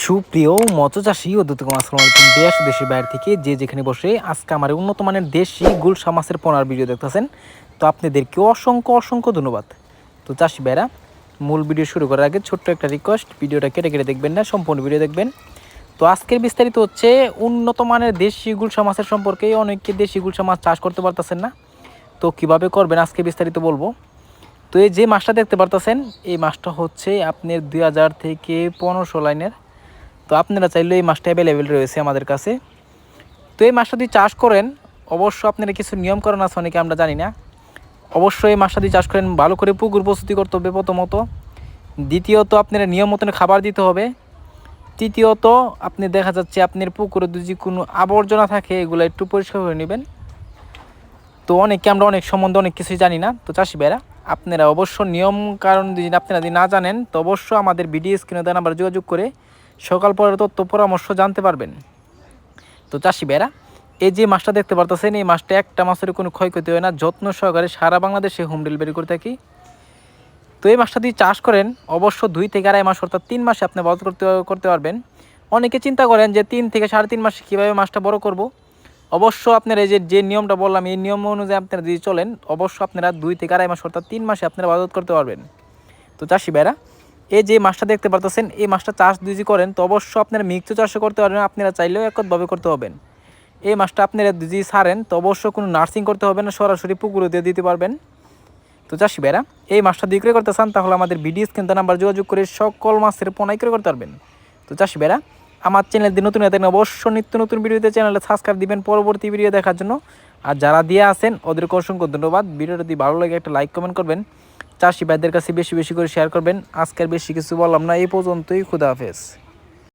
সুপ্রিয় মৎস্যচাষী ও দূতকম আসসালামু আলাইকুম দেশ দেশের বাইরে থেকে যে যেখানে বসে আজকে আমার উন্নত মানের দেশি গুলশা মাছের পোনার ভিডিও দেখতেছেন। তো আপনাদেরকে অসংখ্য অসংখ্য ধন্যবাদ। তো চাষি ভাইরা, মূল ভিডিও শুরু করার আগে ছোট্ট একটা রিকোয়েস্ট, ভিডিওটা কেটে কেটে দেখবেন না, সম্পূর্ণ ভিডিও দেখবেন। তো আজকের বিস্তারিত হচ্ছে উন্নত মানের দেশি গুলশা মাছের সম্পর্কে। অনেকে দেশি গুলশা মাছ চাষ করতে পারতেছেন না, তো কিভাবে করবেন আজকে বিস্তারিত বলবো। তো এই যে মাছটা দেখতে পারতেছেন, এই মাছটা হচ্ছে আপনার 2000 থেকে 1500 লাইনের। তো আপনারা চাইলে এই মাছটা অ্যাভেলেবেল রয়েছে আমাদের কাছে। তো এই মাছটা যদি চাষ করেন, অবশ্য আপনারা কিছু নিয়মকানুন আছে অনেকে আমরা জানি না। অবশ্যই এই মাছটা যদি চাষ করেন, ভালো করে পুকুর প্রস্তুতি করতে হবে প্রথমত। দ্বিতীয়ত আপনারা নিয়ম মতন খাবার দিতে হবে। তৃতীয়ত আপনি দেখা যাচ্ছে আপনার পুকুরে যদি কোনো আবর্জনা থাকে এগুলো একটু পরিষ্কার করে নেবেন। তো আমরা অনেক সম্বন্ধে অনেক কিছুই জানি না। তো চাষি ভাইরা, আপনারা অবশ্য নিয়ম কারণ যদি আপনারা যদি না জানেন, তো অবশ্য আমাদের ভিডিও স্ক্রিনে দেন নাম্বারে যোগাযোগ করে সকাল পরের তথ্য পরামর্শ জানতে পারবেন। তো চাষি ভাইরা, এই যে মাছটা দেখতে পারতেছেন, এই মাছটা একটা মাছের কোনো ক্ষয়ক্ষতি হয় না, যত্ন সহকারে সারা বাংলাদেশে হোম ডেলিভারি করে থাকি। তো এই মাছটা যদি চাষ করেন, অবশ্য 2 থেকে 2.5 মাস অর্থাৎ 3 মাসে আপনি বড় করতে পারবেন। অনেকে চিন্তা করেন যে 3 থেকে 3.5 মাসে কীভাবে মাছটা বড় করব। অবশ্য আপনারা এই যে নিয়মটা বললাম, এই নিয়ম অনুযায়ী আপনারা যদি চলেন, অবশ্য আপনারা 2 থেকে 2.5 মাস অর্থাৎ 3 মাসে আপনারা বাজার করতে পারবেন। তো চাষি ভাইরা, এই যে মাছটা দেখতে পারতেছেন, এই মাছটা চাষ যদি করেন, তো অবশ্য আপনারা মিক্স চাষও করতে পারবেন, আপনারা চাইলেও একভাবে করতে হবেন। এই মাছটা আপনারা যদি ছাড়েন, তো অবশ্য কোনো নার্সিং করতে হবে না, সরাসরি পুকুরে দিয়ে দিতে পারবেন। তো চাষি ভাইরা, এই মাছটা বিক্রি করতে চান, তাহলে আমাদের ভিডিও স্ক্রিনে নাম্বার যোগাযোগ করে সকল মাছের পোনা বিক্রি করতে পারবেন। তো চাষি ভাইরা, আমার চ্যানেল দিয়ে নতুন হয়ে থাকেন, অবশ্য নিত্য নতুন ভিডিওতে চ্যানেলে সাবস্ক্রাইব দিবেন পরবর্তী ভিডিও দেখার জন্য। আর যারা দিয়ে আসেন ওদেরকে অসংখ্য ধন্যবাদ। ভিডিওটা যদি ভালো লাগে একটা লাইক কমেন্ট করবেন, চাষি ভাইদের কাছে বেশি বেশি করে শেয়ার করবেন। আজকের বেশি কিছু বললাম না, এই পর্যন্তই। খুদা হাফেজ।